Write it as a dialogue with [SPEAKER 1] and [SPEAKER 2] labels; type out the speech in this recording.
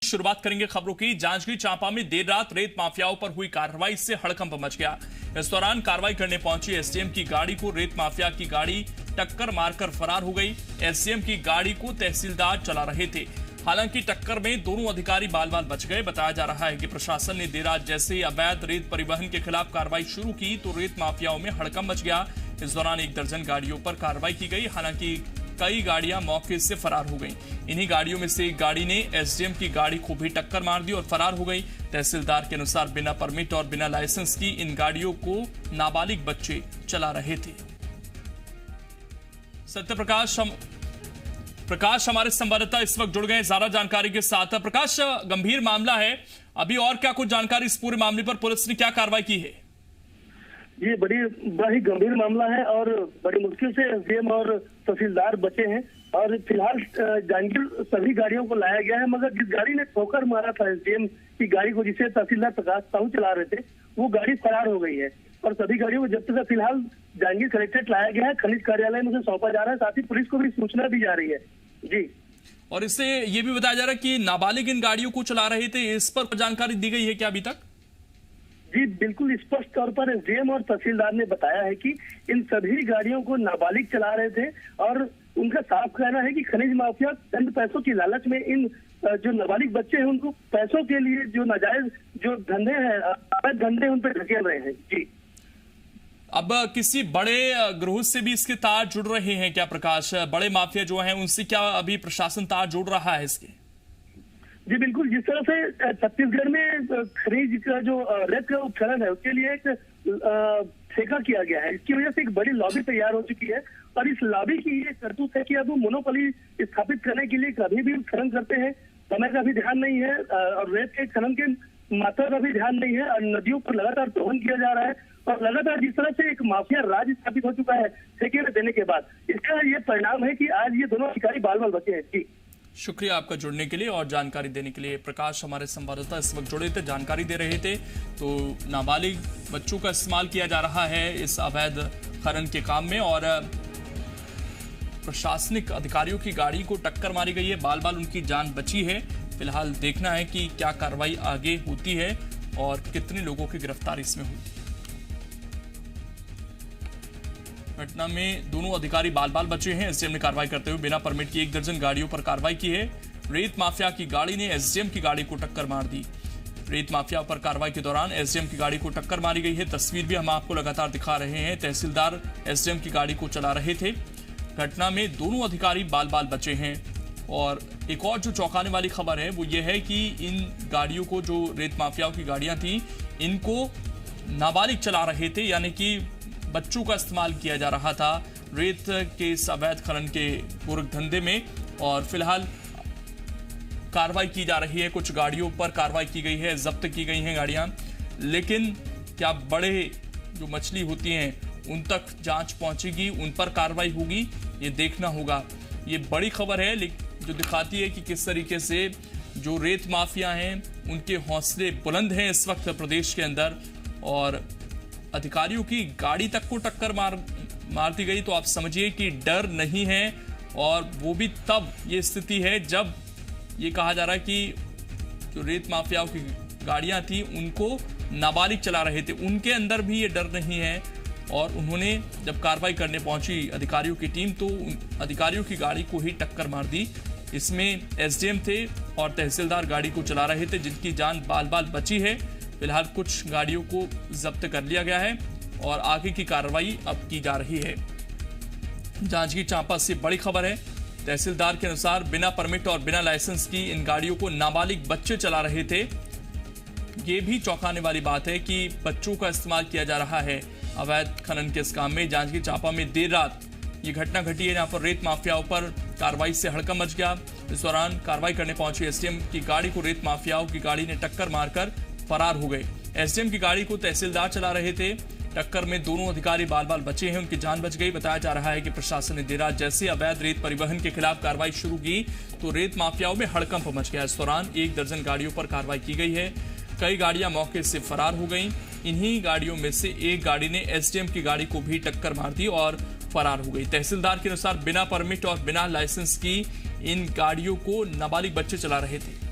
[SPEAKER 1] शुरुआत करेंगे खबरों की। जांजगीर चांपा में देर रात रेत माफियाओं पर हुई कार्रवाई से हड़कंप मच गया। इस दौरान कार्रवाई करने पहुंची एसडीएम की गाड़ी को रेत माफिया की गाड़ी टक्कर मारकर फरार हो गई। एसडीएम की गाड़ी को तहसीलदार चला रहे थे। हालांकि टक्कर में दोनों अधिकारी बाल बाल बच गए। बताया जा रहा है कि प्रशासन ने देर रात जैसे ही अवैध रेत परिवहन के खिलाफ कार्रवाई शुरू की तो रेत माफियाओं में हड़कंप मच गया। इस दौरान 1 दर्जन गाड़ियों पर कार्रवाई की गई। हालांकि कई गाड़ियां मौके से फरार हो गईं। इन्हीं गाड़ियों में से एक गाड़ी ने एसडीएम की गाड़ी को भी टक्कर मार दी और फरार हो गई। तहसीलदार के अनुसार बिना परमिट और बिना लाइसेंस की इन गाड़ियों को नाबालिग बच्चे चला रहे थे। प्रकाश हमारे संवाददाता इस वक्त जुड़ गए ज्यादा जानकारी के साथ। प्रकाश, गंभीर मामला है, अभी और क्या कुछ जानकारी इस पूरे मामले पर पुलिस ने क्या कार्रवाई की है?
[SPEAKER 2] ये बड़ा ही गंभीर मामला है और बड़ी मुश्किल से एसडीएम और तहसीलदार बचे हैं और फिलहाल जांजगीर सभी गाड़ियों को लाया गया है, मगर जिस गाड़ी ने ठोकर मारा था एसडीएम की गाड़ी को, जिसे तहसीलदार प्रकाश साहू चला रहे थे, वो गाड़ी फरार हो गई है और सभी गाड़ियों को जब्त कर फिलहाल जांजगीर कलेक्ट्रेट लाया गया है। खनिज कार्यालय में उसे सौंपा जा रहा है, साथ ही पुलिस को भी सूचना दी जा रही है। जी, और
[SPEAKER 1] इससे ये भी बताया जा रहा है कि नाबालिग इन गाड़ियों को चला रहे थे, इस पर जानकारी दी गई है क्या अभी तक?
[SPEAKER 2] जी बिल्कुल, स्पष्ट तौर पर एसडीएम और तहसीलदार ने बताया है कि इन सभी गाड़ियों को नाबालिग चला रहे थे और उनका साफ कहना है कि खनिज माफिया चंद पैसों की लालच में इन जो नाबालिग बच्चे हैं उनको पैसों के लिए जो नाजायज जो धंधे हैं, अवैध धंधे उन पर धकेल रहे हैं। जी,
[SPEAKER 1] अब किसी बड़े ग्रोह से भी इसके तार जुड़ रहे हैं क्या प्रकाश? बड़े माफिया जो हैं उनसे क्या अभी प्रशासन तार जोड़ रहा है इसके?
[SPEAKER 2] जी बिल्कुल, जिस तरह से छत्तीसगढ़ में खनिज का जो रेत का उत्खनन है उसके लिए एक ठेका किया गया है, इसकी वजह से एक बड़ी लॉबी तैयार हो चुकी है और इस लॉबी की ये करतूत है कि अब वो मोनोपोली स्थापित करने के लिए कभी भी खनन करते हैं, समय का भी ध्यान नहीं है और रेत के खनन के मात्रा का भी ध्यान नहीं है और नदियों पर लगातार दोहन किया जा रहा है और लगातार जिस तरह से एक माफिया राज स्थापित हो चुका है ठेके में देने के बाद, इसका ये परिणाम है कि आज ये दोनों अधिकारी बाल बाल बचे हैं। जी,
[SPEAKER 1] शुक्रिया आपका जुड़ने के लिए और जानकारी देने के लिए। प्रकाश हमारे संवाददाता इस वक्त जुड़े थे, जानकारी दे रहे थे। तो नाबालिग बच्चों का इस्तेमाल किया जा रहा है इस अवैध खनन के काम में और प्रशासनिक अधिकारियों की गाड़ी को टक्कर मारी गई है, बाल बाल उनकी जान बची है। फिलहाल देखना है कि क्या कार्रवाई आगे होती है और कितने लोगों की गिरफ्तारी इसमें हुई। घटना में दोनों अधिकारी बाल बाल बचे हैं। एसडीएम ने कार्रवाई करते हुए बिना परमिट की 1 दर्जन गाड़ियों पर कार्रवाई की है। रेत माफिया की गाड़ी ने एसडीएम की गाड़ी को टक्कर मार दी। रेत माफिया पर कार्रवाई के दौरान एसडीएम की गाड़ी को टक्कर मारी गई है। तस्वीर भी हम आपको लगातार दिखा रहे हैं। तहसीलदार एसडीएम की गाड़ी को चला रहे थे। घटना में दोनों अधिकारी बाल बाल बचे हैं और एक और जो चौंकाने वाली खबर है वो ये है कि इन गाड़ियों को, जो रेत माफियाओं की गाड़ियां थी, इनको नाबालिग चला रहे थे, यानी कि बच्चों का इस्तेमाल किया जा रहा था रेत के इस अवैध खनन के पूरक धंधे में। और फिलहाल कार्रवाई की जा रही है, कुछ गाड़ियों पर कार्रवाई की गई है, जब्त की गई हैं गाड़ियां, लेकिन क्या बड़े जो मछली होती हैं उन तक जांच पहुंचेगी, उन पर कार्रवाई होगी, ये देखना होगा। ये बड़ी खबर है जो दिखाती है कि किस तरीके से जो रेत माफिया हैं उनके हौसले बुलंद हैं इस वक्त प्रदेश के अंदर और अधिकारियों की गाड़ी तक को टक्कर मार दी गई। तो आप समझिए कि डर नहीं है और वो भी तब ये स्थिति है जब ये कहा जा रहा है कि जो रेत माफियाओं की गाड़ियां थी उनको नाबालिग चला रहे थे, उनके अंदर भी ये डर नहीं है। और उन्होंने जब कार्रवाई करने पहुंची अधिकारियों की टीम तो अधिकारियों की गाड़ी को ही टक्कर मार दी। इसमें एसडीएम थे और तहसीलदार गाड़ी को चला रहे थे, जिनकी जान बाल बाल बची है। फिलहाल कुछ गाड़ियों को जब्त कर लिया गया है और आगे की कार्रवाई अब की जा रही है। जांजगीर चांपा से बड़ी खबर है। तहसीलदार के अनुसार बिना परमिट और बिना लाइसेंस की इन गाड़ियों को नाबालिग बच्चे चला रहे थे। ये भी चौंकाने वाली बात है कि बच्चों का इस्तेमाल किया जा रहा है अवैध खनन के इस काम में। जांजगीर चांपा में देर रात ये घटना घटी है, जहां पर रेत माफियाओं पर कार्रवाई से हड़कंप मच गया। इस दौरान कार्रवाई करने पहुंची एसडीएम की गाड़ी को रेत माफियाओं की गाड़ी ने टक्कर मारकर फरार हो गए। एसडीएम की गाड़ी को तहसीलदार चला रहे थे। टक्कर में दोनों अधिकारी बाल बाल बचे हैं, उनकी जान बच गई। बताया जा रहा है कि प्रशासन ने देर रात जैसे अवैध रेत परिवहन के खिलाफ कार्रवाई शुरू की तो रेत माफियाओं में हड़कंप मच गया। इस दौरान 1 दर्जन गाड़ियों पर कार्रवाई की गई है। कई गाड़ियां मौके से फरार हो गईं। इन्हीं गाड़ियों में से एक गाड़ी ने एसडीएम की गाड़ी को भी टक्कर मार दी और फरार हो गई। तहसीलदार के अनुसार बिना परमिट और बिना लाइसेंस की इन गाड़ियों को नाबालिग बच्चे चला रहे थे।